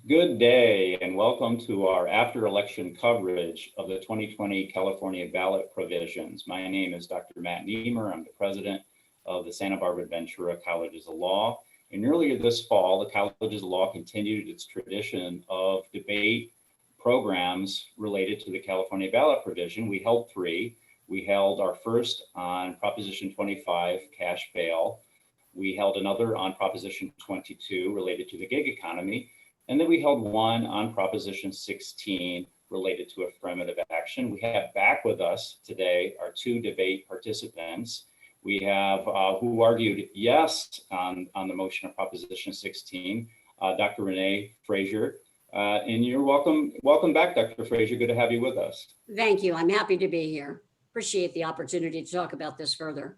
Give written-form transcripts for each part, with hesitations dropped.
Good day and welcome to our after-election coverage of the 2020 California ballot provisions. My name is Dr. Matt Nehmer. I'm the president of the Santa Barbara Ventura Colleges of Law. And earlier this fall, the Colleges of Law continued its tradition of debate programs related to the California ballot provision. We held three. We held our first on Proposition 25, cash bail. We held another on Proposition 22 related to the gig economy. And then we held one on Proposition 16 related to affirmative action. We have back with us today our two debate participants. We have who argued yes on the motion of Proposition 16, Dr. Renee Fraser. And you're welcome. Welcome back, Dr. Fraser. Good to have you with us. Thank you. I'm happy to be here. Appreciate the opportunity to talk about this further.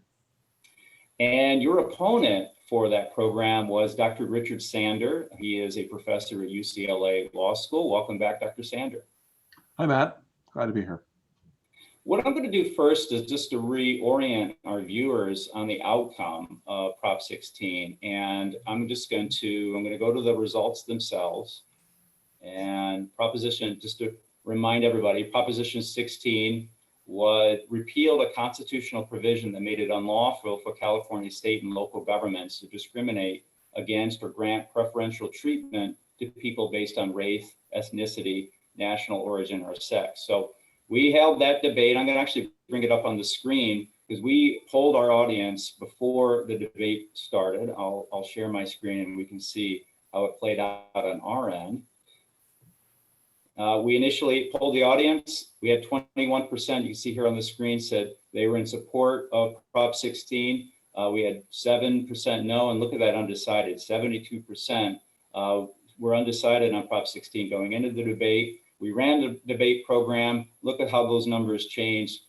And your opponent for that program was Dr. Richard Sander. He is a professor at UCLA Law School. Welcome back, Dr. Sander. Hi, Matt. Glad to be here. What I'm going to do first is just to reorient our viewers on the outcome of Prop 16. And I'm going to go to the results themselves. And just to remind everybody, Proposition 16 repealed a constitutional provision that made it unlawful for California state and local governments to discriminate against or grant preferential treatment to people based on race, ethnicity, national origin, or sex. So we held that debate. I'm going to actually bring it up on the screen because we polled our audience before the debate started. I'll share my screen and we can see how it played out on our end. We initially polled the audience. We had 21%, you can see here on the screen, said they were in support of Prop 16. We had 7% no, and look at that undecided. 72% were undecided on Prop 16 going into the debate. We ran the debate program. Look at how those numbers changed.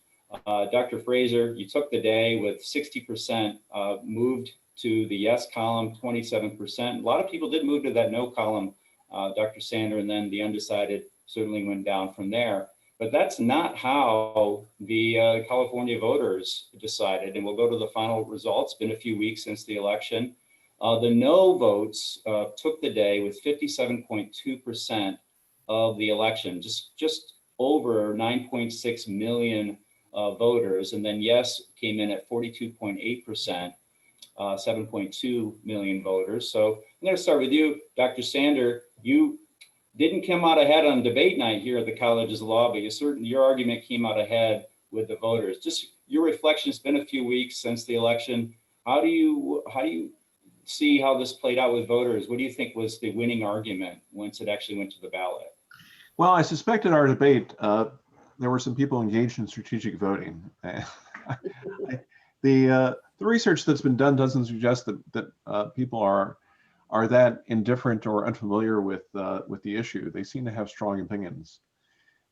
Dr. Fraser, you took the day with 60% moved to the yes column, 27%. A lot of people did move to that no column, Dr. Sander, and then the undecided certainly went down from there. But that's not how the California voters decided. And we'll go to the final results. It's been a few weeks since the election. The no votes took the day with 57.2% of the election, just over 9.6 million voters. And then yes came in at 42.8%, 7.2 million voters. So I'm going to start with you, Dr. Sander. You didn't come out ahead on debate night here at the Colleges of Law, but your argument came out ahead with the voters. Just your reflection, it's been a few weeks since the election. How do you see how this played out with voters? What do you think was the winning argument once it actually went to the ballot? Well, I suspect in our debate, there were some people engaged in strategic voting. The research that's been done doesn't suggest that people are that indifferent or unfamiliar with the issue. They seem to have strong opinions.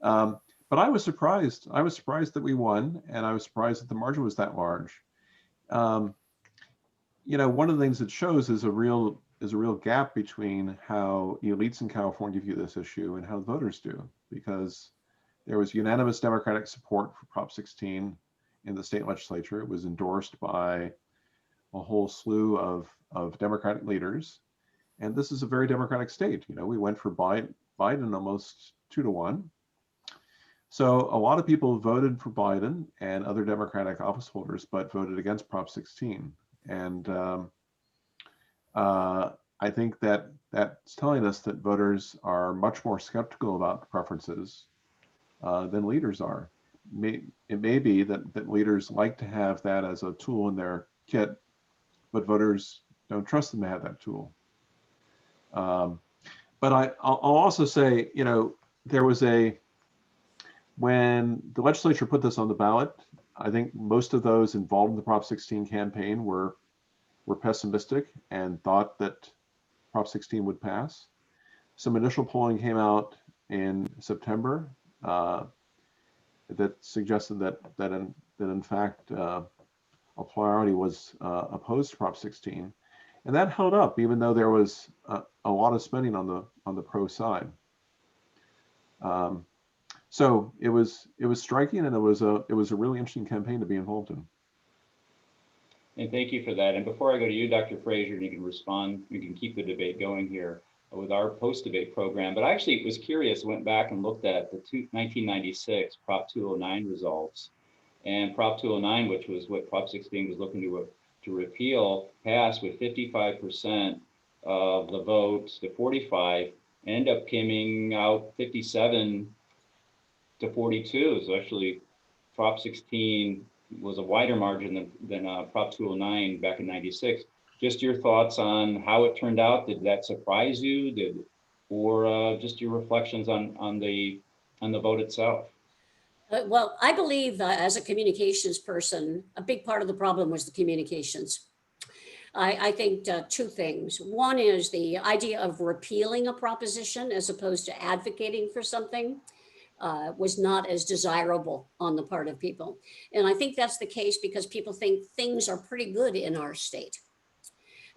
But I was surprised. I was surprised that we won, and I was surprised that the margin was that large. You know, one of the things it shows is a real gap between how elites in California view this issue and how the voters do, because there was unanimous Democratic support for Prop 16 in the state legislature. It was endorsed by a whole slew of Democratic leaders. And this is a very Democratic state. You know, we went for Biden almost 2-1. So a lot of people voted for Biden and other Democratic office holders, but voted against Prop 16. And I think that's telling us that voters are much more skeptical about preferences than leaders are. It may be that leaders like to have that as a tool in their kit, but voters don't trust them to have that tool. But I'll also say, you know, when the legislature put this on the ballot, I think most of those involved in the Prop 16 campaign were pessimistic and thought that Prop 16 would pass. Some initial polling came out in September that suggested that in fact a plurality was opposed to Prop 16. And that held up, even though there was a lot of spending on the pro side. So it was striking, and it was a really interesting campaign to be involved in. And thank you for that. And before I go to you, Dr. Fraser, and you can respond, you can keep the debate going here. with our post-debate program. But I actually was curious, went back and looked at the 1996 Prop 209 results. And Prop 209, which was what Prop 16 was looking to repeal, passed with 55% of the votes to 45, ended up coming out 57 to 42. So actually, Prop 16 was a wider margin than Prop 209 back in 96. Just your thoughts on how it turned out. Did that surprise you? Or just your reflections on the vote itself? Well, I believe as a communications person, a big part of the problem was the communications. I think two things. One is the idea of repealing a proposition as opposed to advocating for something was not as desirable on the part of people. And I think that's the case because people think things are pretty good in our state.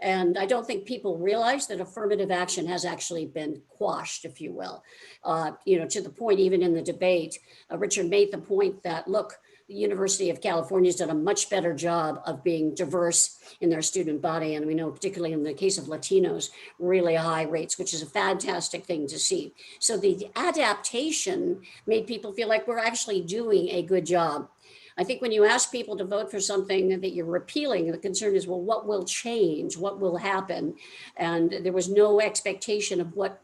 And I don't think people realize that affirmative action has actually been quashed, if you will. To the point, even in the debate, Richard made the point that, look, the University of California has done a much better job of being diverse in their student body. And we know, particularly in the case of Latinos, really high rates, which is a fantastic thing to see. So the adaptation made people feel like we're actually doing a good job. I think when you ask people to vote for something that you're repealing, the concern is, well, what will change? What will happen? And there was no expectation of what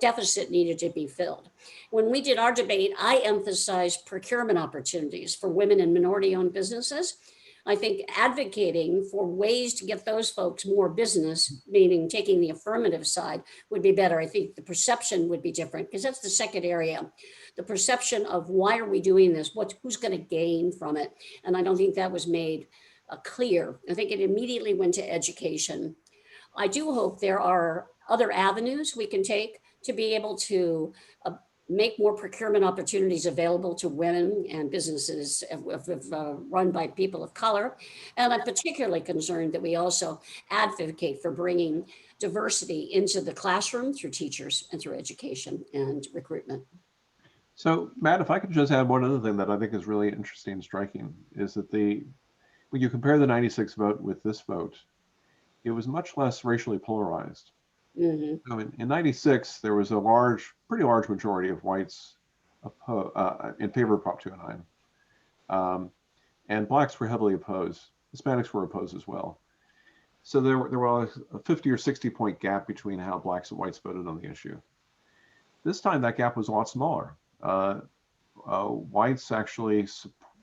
deficit needed to be filled. When we did our debate, I emphasized procurement opportunities for women and minority-owned businesses. I think advocating for ways to get those folks more business, meaning taking the affirmative side, would be better. I think the perception would be different because that's the second area. The perception of why are we doing this? Who's going to gain from it? And I don't think that was made clear. I think it immediately went to education. I do hope there are other avenues we can take to be able to make more procurement opportunities available to women and businesses run by people of color. And I'm particularly concerned that we also advocate for bringing diversity into the classroom through teachers and through education and recruitment. So, Matt, if I could just add one other thing that I think is really interesting and striking is that when you compare the 96 vote with this vote, it was much less racially polarized. Mm-hmm. So in 96, there was a pretty large majority of whites in favor of Prop 209. And blacks were heavily opposed. Hispanics were opposed as well. So there was a 50 or 60 point gap between how blacks and whites voted on the issue. This time that gap was a lot smaller. Whites actually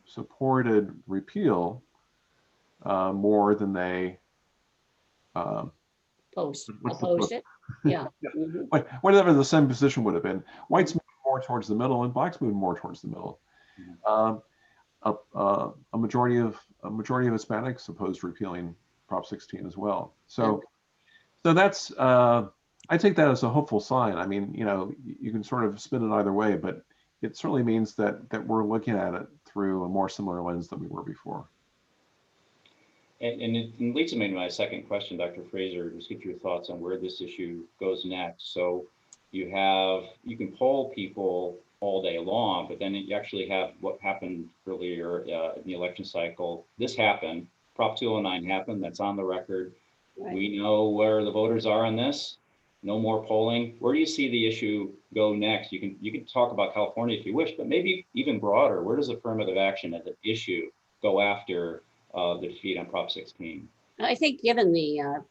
supported repeal more than they opposed it. Yeah. Mm-hmm. Whatever the same position would have been. Whites moved more towards the middle, and blacks moved more towards the middle. A majority of Hispanics opposed repealing Prop 16 as well. So that's I take that as a hopeful sign. I mean, you can sort of spin it either way, but it certainly means that we're looking at it through a more similar lens than we were before. And it leads me to my second question, Dr. Fraser, just get your thoughts on where this issue goes next. So you can poll people all day long, but then you actually have what happened earlier in the election cycle. This happened, Prop 209 happened, that's on the record. Right. We know where the voters are on this. No more polling. Where do you see the issue go next? You can talk about California if you wish, but maybe even broader. Where does affirmative action as an issue go after the defeat on Prop 16? I think given the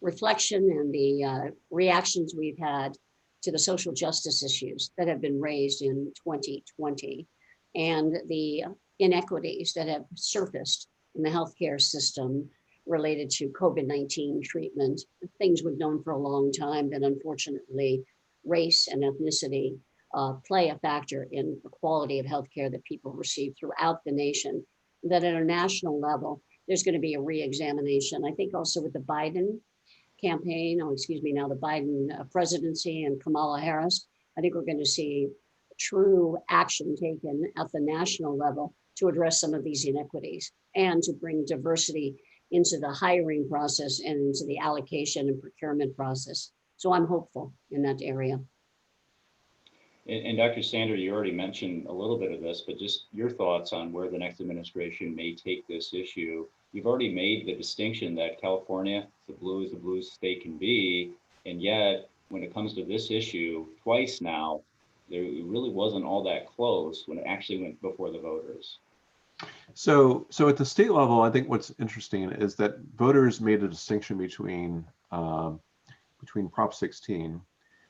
reflection and the reactions we've had to the social justice issues that have been raised in 2020 and the inequities that have surfaced in the healthcare system related to COVID-19 treatment, things we've known for a long time that unfortunately race and ethnicity play a factor in the quality of healthcare that people receive throughout the nation, that at a national level, there's going to be a re-examination. I think also with the Biden campaign, the Biden presidency and Kamala Harris, I think we're going to see true action taken at the national level to address some of these inequities and to bring diversity into the hiring process and into the allocation and procurement process. So I'm hopeful in that area. And Dr. Sander, you already mentioned a little bit of this, but just your thoughts on where the next administration may take this issue. You've already made the distinction that California, the blue as the blue state can be, And yet, when it comes to this issue, twice now, there it really wasn't all that close when it actually went before the voters. So at the state level, I think what's interesting is that voters made a distinction between Prop 16,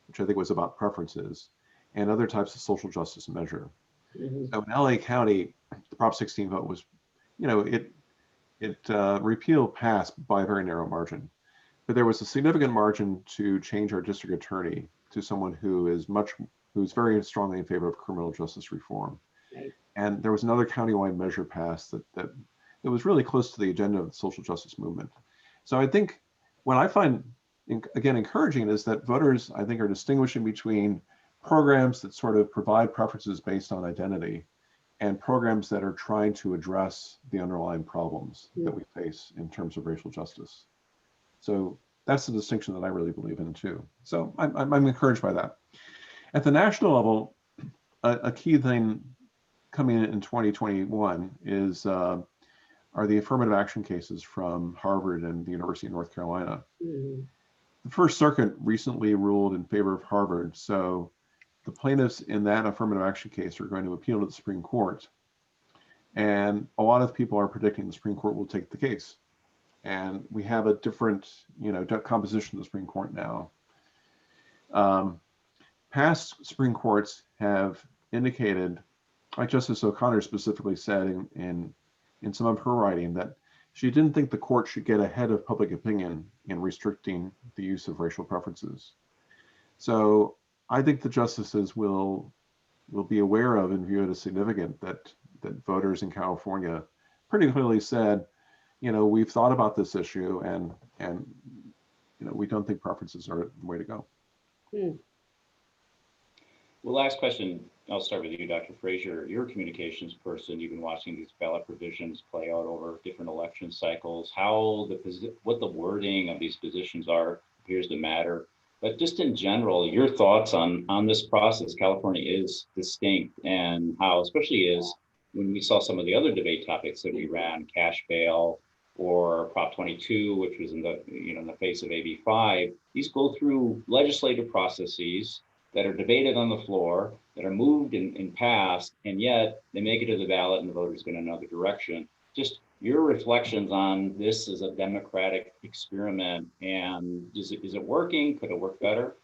which I think was about preferences, and other types of social justice measure. Mhm. So in LA County, the Prop 16 vote was, repeal passed by a very narrow margin, but there was a significant margin to change our district attorney to someone who's very strongly in favor of criminal justice reform. Right. And there was another countywide measure passed that was really close to the agenda of the social justice movement. So I think what I find, again, encouraging is that voters, I think, are distinguishing between programs that sort of provide preferences based on identity and programs that are trying to address the underlying problems that we face in terms of racial justice. So that's the distinction that I really believe in too. So I'm encouraged by that. At the national level, a key thing coming in 2021 are the affirmative action cases from Harvard and the University of North Carolina. Mhm. The First Circuit recently ruled in favor of Harvard, so the plaintiffs in that affirmative action case are going to appeal to the Supreme Court. And a lot of people are predicting the Supreme Court will take the case. And we have a different, composition of the Supreme Court now. Past Supreme Courts have indicated, like Justice O'Connor specifically said in some of her writing, that she didn't think the court should get ahead of public opinion in restricting the use of racial preferences. So I think the justices will be aware of and view it as significant that voters in California pretty clearly said, we've thought about this issue and we don't think preferences are the way to go. Well, last question, I'll start with you, Dr. Fraser. You're a communications person. You've been watching these ballot provisions play out over different election cycles. What the wording of these positions are appears to matter. But just in general, your thoughts on this process. California is distinct, and how, especially is when we saw some of the other debate topics that we ran, cash bail or Prop 22, which was in the face of AB 5. These go through legislative processes that are debated on the floor, that are moved and passed, and yet they make it to the ballot and the voters go in another direction. Just your reflections on this as a democratic experiment, and is it working? Could it work better?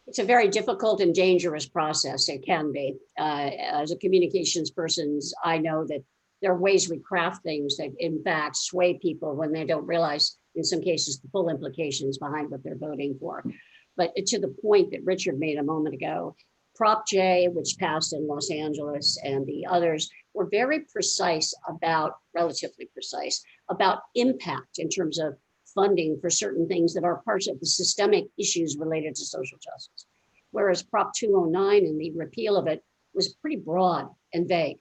It's a very difficult and dangerous process. It can be. As a communications person, I know that there are ways we craft things that in fact sway people when they don't realize, in some cases, the full implications behind what they're voting for. But to the point that Richard made a moment ago, Prop J, which passed in Los Angeles, and the others were very relatively precise about impact in terms of funding for certain things that are parts of the systemic issues related to social justice. Whereas Prop 209 and the repeal of it was pretty broad and vague.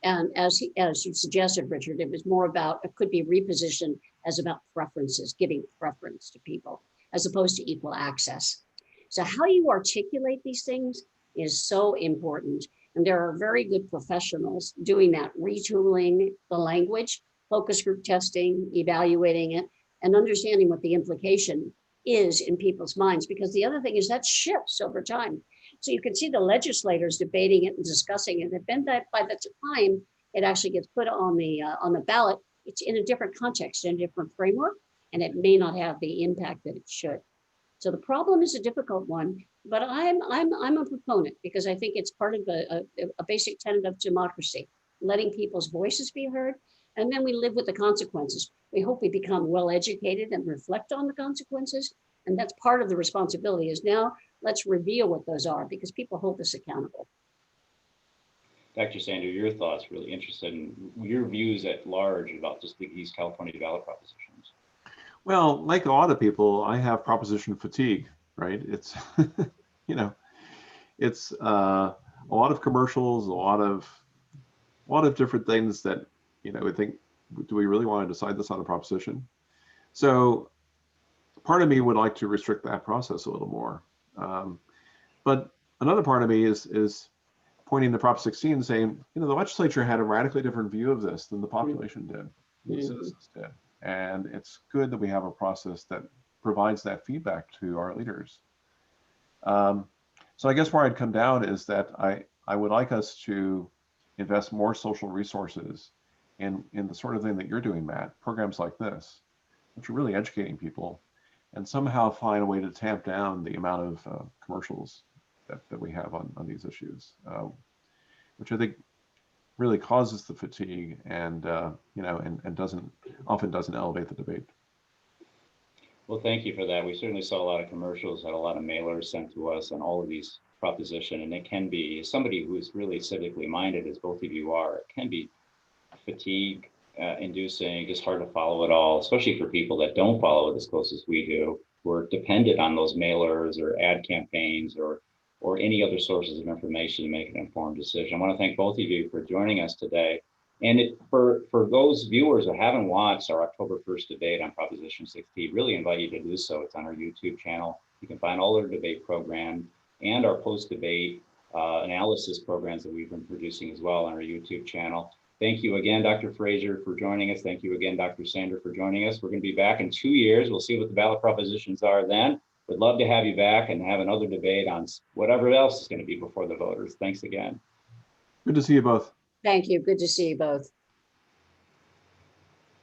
And as you suggested, Richard, it was more about, it could be repositioned as about preferences, giving preference to people, as opposed to equal access. So how you articulate these things is so important. And there are very good professionals doing that, retooling the language, focus group testing, evaluating it, and understanding what the implication is in people's minds. Because the other thing is that shifts over time. So you can see the legislators debating it and discussing it. And then by the time it actually gets put on the ballot, it's in a different context, in a different framework, and it may not have the impact that it should. So the problem is a difficult one, but I'm a proponent because I think it's part of a basic tenet of democracy, letting people's voices be heard, and then we live with the consequences. We hope we become well educated and reflect on the consequences, and that's part of the responsibility. Is now let's reveal what those are because people hold us accountable. Dr. Sander, your thoughts, really interested in your views at large about just these California ballot propositions. Well, like a lot of people, I have proposition fatigue, right? It's, it's a lot of commercials, a lot of different things that, I think, do we really want to decide this on a proposition? So part of me would like to restrict that process a little more. But another part of me is pointing to Prop 16 and saying, the legislature had a radically different view of this than the population did, the citizens did. And it's good that we have a process that provides that feedback to our leaders. So I guess where I'd come down is that I would like us to invest more social resources in the sort of thing that you're doing, Matt, programs like this, which are really educating people, and somehow find a way to tamp down the amount of commercials that we have on these issues, which I think really causes the fatigue and and often doesn't elevate the debate. Well, thank you for that. We certainly saw a lot of commercials, had a lot of mailers sent to us on all of these proposition, and it can be, somebody who's really civically minded, as both of you are, it can be fatigue inducing, just hard to follow it all, especially for people that don't follow it as close as we do, who are dependent on those mailers or ad campaigns or any other sources of information to make an informed decision. I want to thank both of you for joining us today. And for those viewers who haven't watched our October 1st debate on Proposition 16, really invite you to do so. It's on our YouTube channel. You can find all our debate program and our post-debate analysis programs that we've been producing as well on our YouTube channel. Thank you again, Dr. Fraser, for joining us. Thank you again, Dr. Sander, for joining us. We're going to be back in 2 years. We'll see what the ballot propositions are then. We'd love to have you back and have another debate on whatever else is going to be before the voters. Thanks again. Good to see you both. Thank you. Good to see you both.